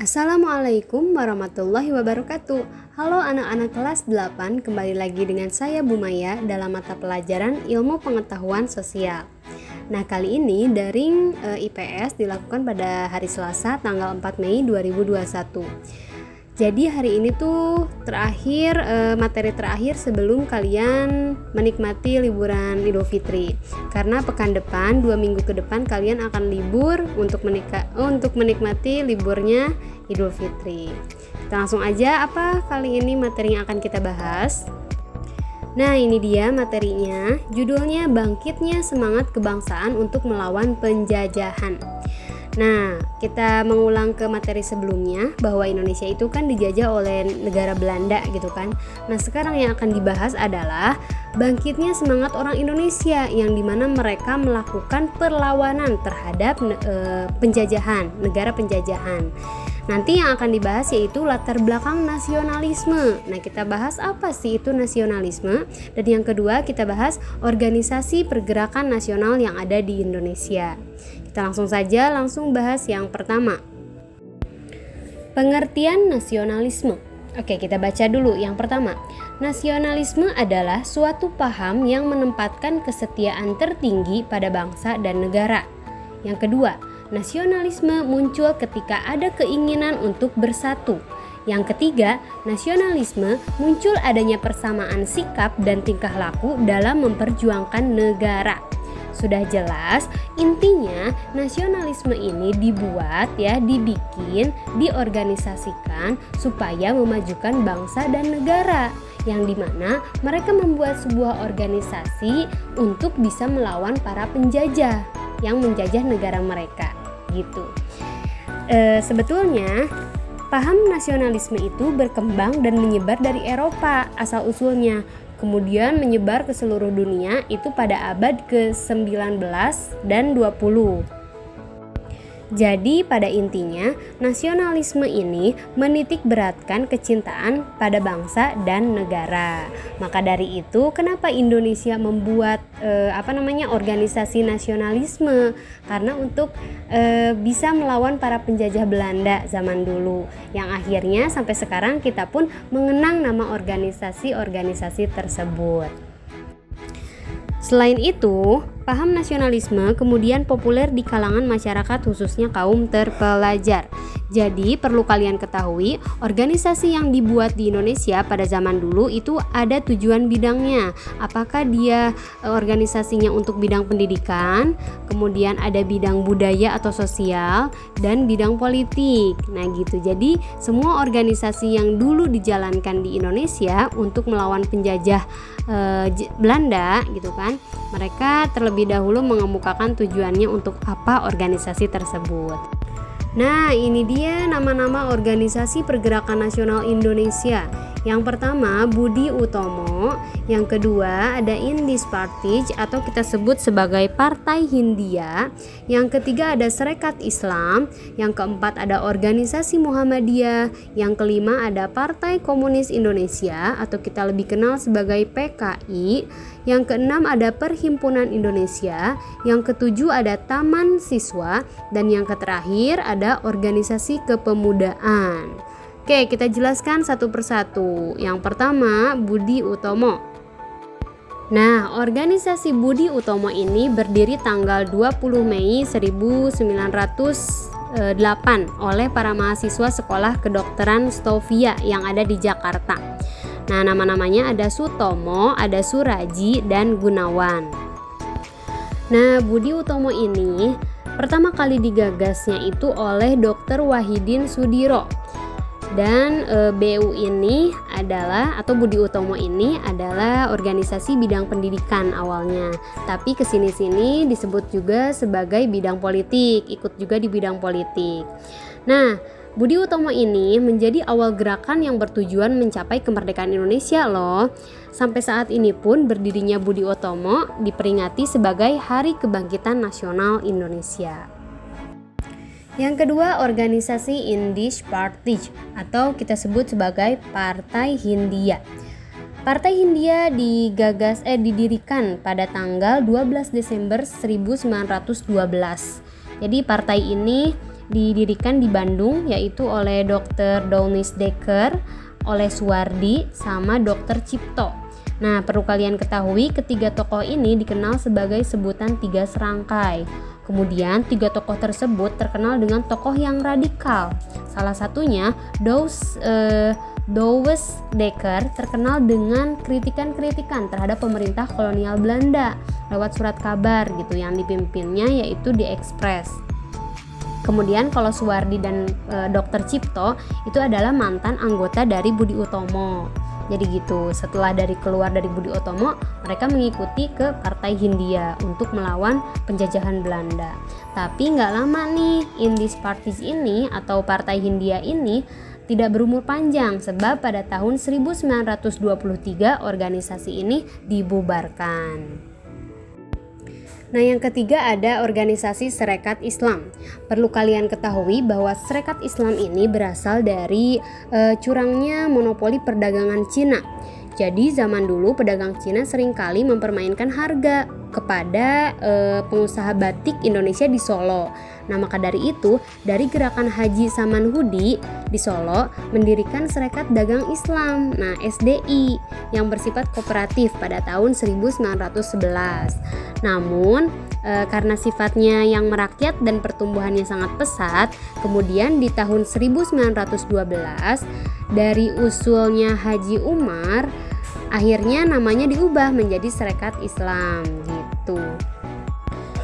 Assalamualaikum warahmatullahi wabarakatuh. Halo anak-anak kelas 8, kembali lagi dengan saya Bu Maya dalam mata pelajaran Ilmu Pengetahuan Sosial. Nah, kali ini daring IPS dilakukan pada hari Selasa tanggal 4 Mei 2021. Jadi hari ini tuh terakhir materi terakhir sebelum kalian menikmati liburan Idul Fitri. Karena pekan depan, 2 minggu ke depan kalian akan libur untuk menikmati liburnya Idul Fitri. Kita langsung aja, apa kali ini materi yang akan kita bahas? Nah, ini dia materinya. Judulnya Bangkitnya Semangat Kebangsaan untuk Melawan Penjajahan. Nah, kita mengulang ke materi sebelumnya bahwa Indonesia itu kan dijajah oleh negara Belanda gitu kan. Nah, sekarang yang akan dibahas adalah bangkitnya semangat orang Indonesia yang dimana mereka melakukan perlawanan terhadap penjajahan, negara penjajahan. Nanti yang akan dibahas yaitu latar belakang nasionalisme. Nah, kita bahas apa sih itu nasionalisme. Dan yang kedua kita bahas organisasi pergerakan nasional yang ada di Indonesia. Kita langsung bahas yang pertama. Pengertian nasionalisme. Oke, kita baca dulu yang pertama. Nasionalisme adalah suatu paham yang menempatkan kesetiaan tertinggi pada bangsa dan negara. Yang kedua, nasionalisme muncul ketika ada keinginan untuk bersatu. Yang ketiga, nasionalisme muncul adanya persamaan sikap dan tingkah laku dalam memperjuangkan negara. Sudah jelas, intinya nasionalisme ini dibikin, diorganisasikan supaya memajukan bangsa dan negara, yang dimana mereka membuat sebuah organisasi untuk bisa melawan para penjajah yang menjajah negara mereka gitu. Sebetulnya paham nasionalisme itu berkembang dan menyebar dari Eropa asal usulnya, kemudian menyebar ke seluruh dunia itu pada abad ke-19 dan 20. Jadi pada intinya nasionalisme ini menitik beratkan kecintaan pada bangsa dan negara. Maka dari itu kenapa Indonesia membuat organisasi nasionalisme? Karena untuk bisa melawan para penjajah Belanda zaman dulu, yang akhirnya sampai sekarang kita pun mengenang nama organisasi-organisasi tersebut. Selain itu, paham nasionalisme kemudian populer di kalangan masyarakat khususnya kaum terpelajar. Jadi perlu kalian ketahui, organisasi yang dibuat di Indonesia pada zaman dulu itu ada tujuan bidangnya. Apakah dia organisasinya untuk bidang pendidikan, kemudian ada bidang budaya atau sosial, dan bidang politik. Nah gitu, jadi semua organisasi yang dulu dijalankan di Indonesia untuk melawan penjajah Belanda gitu kan, mereka terlebih dahulu mengemukakan tujuannya untuk apa organisasi tersebut. Nah, ini dia nama-nama organisasi pergerakan nasional Indonesia. Yang pertama Budi Utomo, yang kedua ada Indis Partij atau kita sebut sebagai Partai Hindia, yang ketiga ada Serikat Islam, yang keempat ada Organisasi Muhammadiyah, yang kelima ada Partai Komunis Indonesia atau kita lebih kenal sebagai PKI, yang keenam ada Perhimpunan Indonesia, yang ketujuh ada Taman Siswa, dan yang terakhir ada Organisasi Kepemudaan. Oke, kita jelaskan satu persatu. Yang pertama, Budi Utomo. Nah, organisasi Budi Utomo ini berdiri tanggal 20 Mei 1908 oleh para mahasiswa Sekolah Kedokteran Stovia yang ada di Jakarta. Nah, nama-namanya ada Sutomo, ada Suraji, dan Gunawan. Nah, Budi Utomo ini pertama kali digagasnya itu oleh Dr. Wahidin Sudiro. Dan BU ini adalah, atau Budi Utomo ini adalah organisasi bidang pendidikan awalnya, tapi kesini-sini disebut juga sebagai bidang politik, ikut juga di bidang politik. Nah, Budi Utomo ini menjadi awal gerakan yang bertujuan mencapai kemerdekaan Indonesia loh. Sampai saat ini pun berdirinya Budi Utomo diperingati sebagai Hari Kebangkitan Nasional Indonesia. Yang kedua, organisasi Indis Partij atau kita sebut sebagai Partai Hindia. Partai Hindia didirikan pada tanggal 12 Desember 1912. Jadi partai ini didirikan di Bandung, yaitu oleh Dr. Dounis Dekker, oleh Suwardi, sama Dr. Cipto. Nah, perlu kalian ketahui ketiga tokoh ini dikenal sebagai sebutan tiga serangkai. Kemudian tiga tokoh tersebut terkenal dengan tokoh yang radikal. Salah satunya Douwes Dekker terkenal dengan kritikan-kritikan terhadap pemerintah kolonial Belanda lewat surat kabar gitu yang dipimpinnya, yaitu di Express. Kemudian kalau Suwardi dan Dr. Cipto itu adalah mantan anggota dari Budi Utomo. Jadi gitu, setelah keluar dari Budi Utomo, mereka mengikuti ke Partai Hindia untuk melawan penjajahan Belanda. Tapi nggak lama nih, Indies Parties ini atau Partai Hindia ini tidak berumur panjang, sebab pada tahun 1923 organisasi ini dibubarkan. Nah, yang ketiga ada organisasi Sarekat Islam. Perlu kalian ketahui bahwa Sarekat Islam ini berasal dari curangnya monopoli perdagangan Cina. Jadi zaman dulu pedagang Cina seringkali mempermainkan harga kepada pengusaha batik Indonesia di Solo. Nah, maka dari itu, dari gerakan Haji Samanhudi di Solo mendirikan Sarekat Dagang Islam, nah SDI, yang bersifat kooperatif pada tahun 1911. Namun, karena sifatnya yang merakyat dan pertumbuhannya sangat pesat, kemudian di tahun 1912 dari usulnya Haji Umar, akhirnya namanya diubah menjadi Sarekat Islam gitu.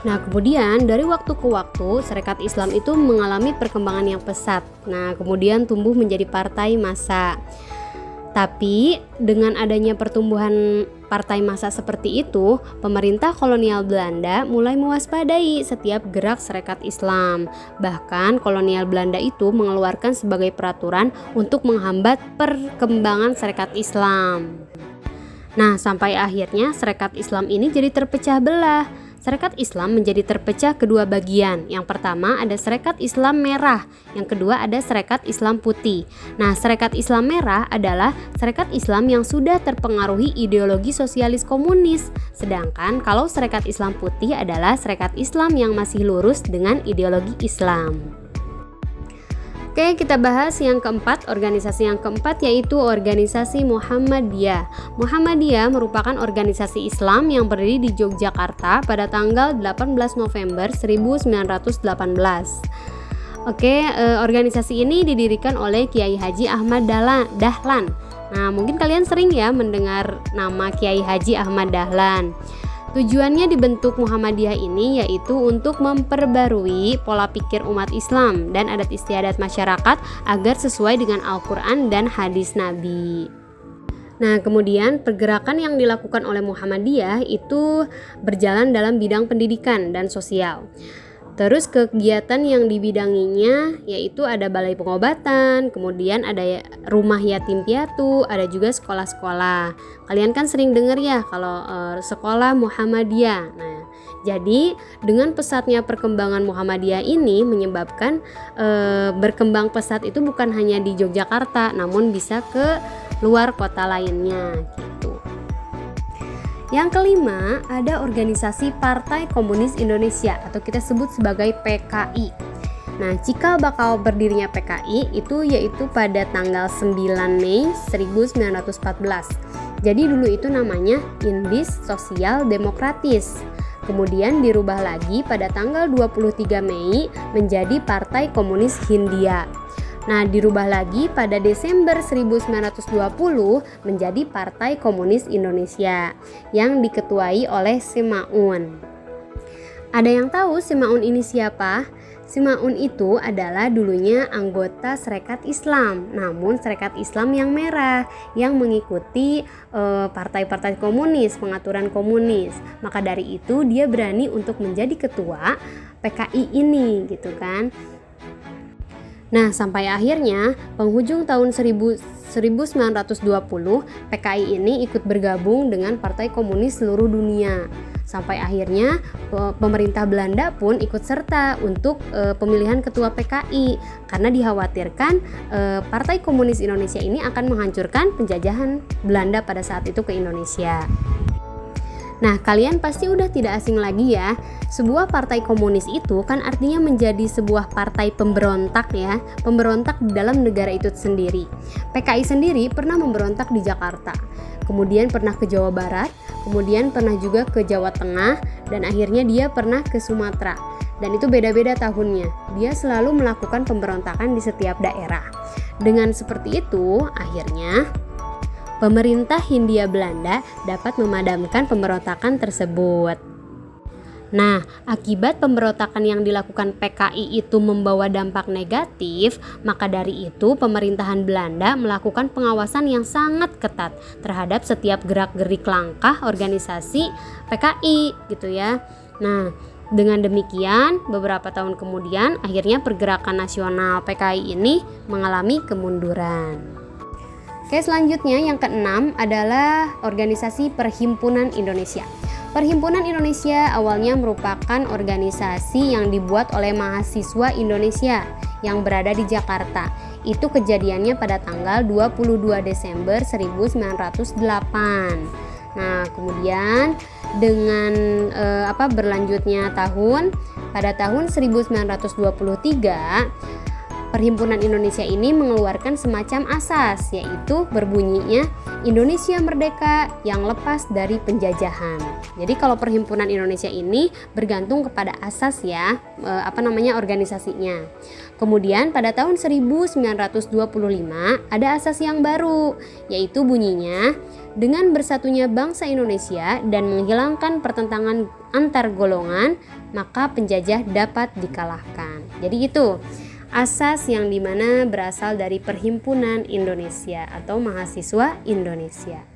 Nah, kemudian dari waktu ke waktu Sarekat Islam itu mengalami perkembangan yang pesat. Nah, kemudian tumbuh menjadi partai massa. Tapi dengan adanya pertumbuhan partai massa seperti itu, pemerintah kolonial Belanda mulai mewaspadai setiap gerak Sarekat Islam. Bahkan kolonial Belanda itu mengeluarkan sebagai peraturan untuk menghambat perkembangan Sarekat Islam. Nah, sampai akhirnya Sarekat Islam ini jadi terpecah belah. Sarekat Islam menjadi terpecah kedua bagian. Yang pertama ada Sarekat Islam Merah, yang kedua ada Sarekat Islam Putih. Nah, Sarekat Islam Merah adalah Sarekat Islam yang sudah terpengaruhi ideologi sosialis komunis. Sedangkan kalau Sarekat Islam Putih adalah Sarekat Islam yang masih lurus dengan ideologi Islam. Oke, kita bahas yang keempat, organisasi yang keempat yaitu organisasi Muhammadiyah. Muhammadiyah merupakan organisasi Islam yang berdiri di Yogyakarta pada tanggal 18 November 1918. Oke, organisasi ini didirikan oleh Kiai Haji Ahmad Dahlan. Nah, mungkin kalian sering ya mendengar nama Kiai Haji Ahmad Dahlan. Tujuannya dibentuk Muhammadiyah ini yaitu untuk memperbarui pola pikir umat Islam dan adat istiadat masyarakat agar sesuai dengan Al-Quran dan hadis Nabi. Nah, kemudian pergerakan yang dilakukan oleh Muhammadiyah itu berjalan dalam bidang pendidikan dan sosial. Terus kegiatan yang dibidanginya yaitu ada balai pengobatan, kemudian ada rumah yatim piatu, ada juga sekolah-sekolah. Kalian kan sering dengar ya kalau sekolah Muhammadiyah. Nah, jadi dengan pesatnya perkembangan Muhammadiyah ini menyebabkan berkembang pesat itu bukan hanya di Yogyakarta, namun bisa ke luar kota lainnya gitu. Yang kelima, ada organisasi Partai Komunis Indonesia atau kita sebut sebagai PKI. Nah, cikal bakal berdirinya PKI itu yaitu pada tanggal 9 Mei 1914. Jadi dulu itu namanya Indies Sosial Demokratis. Kemudian dirubah lagi pada tanggal 23 Mei menjadi Partai Komunis Hindia. Nah, dirubah lagi pada Desember 1920 menjadi Partai Komunis Indonesia yang diketuai oleh Simaun. Ada yang tahu Simaun ini siapa? Simaun itu adalah dulunya anggota Sarekat Islam, namun Sarekat Islam yang merah yang mengikuti partai-partai komunis, pengaturan komunis. Maka dari itu dia berani untuk menjadi ketua PKI ini gitu kan. Nah, sampai akhirnya penghujung tahun 1920 PKI ini ikut bergabung dengan Partai Komunis seluruh dunia. Sampai akhirnya pemerintah Belanda pun ikut serta untuk pemilihan ketua PKI karena dikhawatirkan Partai Komunis Indonesia ini akan menghancurkan penjajahan Belanda pada saat itu ke Indonesia. Nah, kalian pasti udah tidak asing lagi ya. Sebuah partai komunis itu kan artinya menjadi sebuah partai pemberontak ya, pemberontak di dalam negara itu sendiri. PKI sendiri pernah memberontak di Jakarta, kemudian pernah ke Jawa Barat, kemudian pernah juga ke Jawa Tengah, dan akhirnya dia pernah ke Sumatera. Dan itu beda-beda tahunnya. Dia selalu melakukan pemberontakan di setiap daerah. Dengan seperti itu, akhirnya pemerintah Hindia Belanda dapat memadamkan pemberontakan tersebut. Nah, akibat pemberontakan yang dilakukan PKI itu membawa dampak negatif, maka dari itu pemerintahan Belanda melakukan pengawasan yang sangat ketat terhadap setiap gerak-gerik langkah organisasi PKI gitu ya. Nah, dengan demikian beberapa tahun kemudian akhirnya pergerakan nasional PKI ini mengalami kemunduran. Oke, selanjutnya yang keenam adalah Organisasi Perhimpunan Indonesia. Perhimpunan Indonesia awalnya merupakan organisasi yang dibuat oleh mahasiswa Indonesia yang berada di Jakarta. Itu kejadiannya pada tanggal 22 Desember 1908. Nah, kemudian dengan berlanjutnya pada tahun 1923 Perhimpunan Indonesia ini mengeluarkan semacam asas, yaitu berbunyinya Indonesia merdeka yang lepas dari penjajahan. Jadi kalau Perhimpunan Indonesia ini bergantung kepada asas ya, organisasinya. Kemudian pada tahun 1925 ada asas yang baru, yaitu bunyinya dengan bersatunya bangsa Indonesia dan menghilangkan pertentangan antar golongan, maka penjajah dapat dikalahkan. Jadi itu asas yang dimana berasal dari Perhimpunan Indonesia atau mahasiswa Indonesia.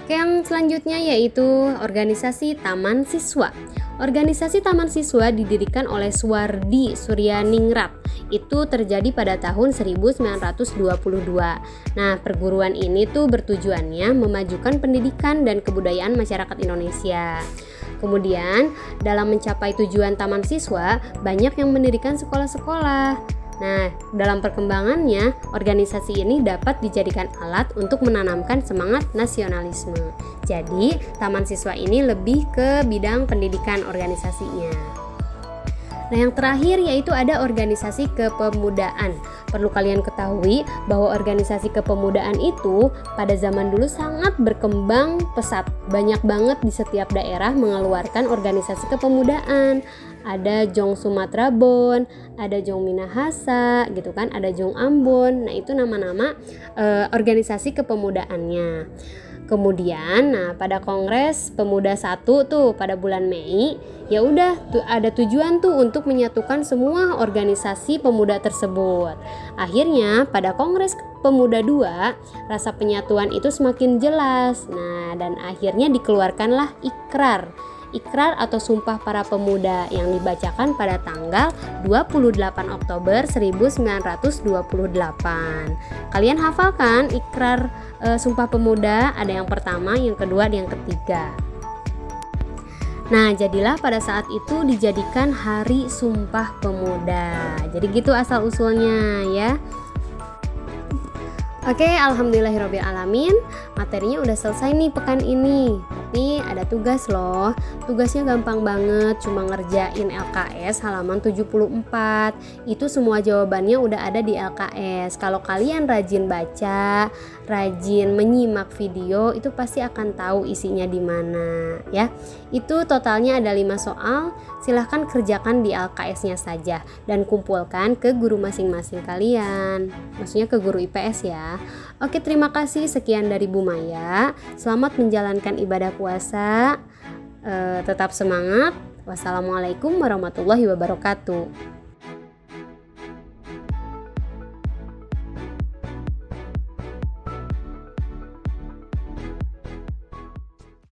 Yang selanjutnya yaitu Organisasi Taman Siswa. Organisasi Taman Siswa didirikan oleh Suwardi Suryaningrat. Itu terjadi pada tahun 1922. Nah, perguruan ini tuh bertujuannya memajukan pendidikan dan kebudayaan masyarakat Indonesia. Kemudian, dalam mencapai tujuan taman siswa, banyak yang mendirikan sekolah-sekolah. Nah, dalam perkembangannya, organisasi ini dapat dijadikan alat untuk menanamkan semangat nasionalisme. Jadi, taman siswa ini lebih ke bidang pendidikan organisasinya. Nah, yang terakhir yaitu ada organisasi kepemudaan. Perlu kalian ketahui bahwa organisasi kepemudaan itu pada zaman dulu sangat berkembang pesat. Banyak banget di setiap daerah mengeluarkan organisasi kepemudaan. Ada Jong Sumatera Bon, ada Jong Minahasa gitu kan, ada Jong Ambon. Nah, itu nama-nama organisasi kepemudaannya. Kemudian, pada Kongres Pemuda 1 tuh pada bulan Mei, ya udah ada tujuan tuh untuk menyatukan semua organisasi pemuda tersebut. Akhirnya pada Kongres Pemuda 2, rasa penyatuan itu semakin jelas. Nah, dan akhirnya dikeluarkanlah Ikrar atau Sumpah Para Pemuda yang dibacakan pada tanggal 28 Oktober 1928. Kalian hafal kan Ikrar Sumpah Pemuda? Ada yang pertama, yang kedua, dan yang ketiga. Nah, jadilah pada saat itu dijadikan Hari Sumpah Pemuda. Jadi gitu asal usulnya ya. Oke, alhamdulillahirrabbilalamin. Materinya udah selesai nih pekan ini. Tapi ada tugas loh. Tugasnya gampang banget, cuma ngerjain LKS halaman 74. Itu semua jawabannya udah ada di LKS. Kalau kalian rajin baca, rajin menyimak video, itu pasti akan tahu isinya di mana ya. Itu totalnya ada 5 soal. Silahkan kerjakan di LKS-nya saja dan kumpulkan ke guru masing-masing kalian. Maksudnya ke guru IPS ya. Oke, terima kasih. Sekian dari Bu Maya. Selamat menjalankan ibadah puasa. Tetap semangat. Wassalamualaikum warahmatullahi wabarakatuh.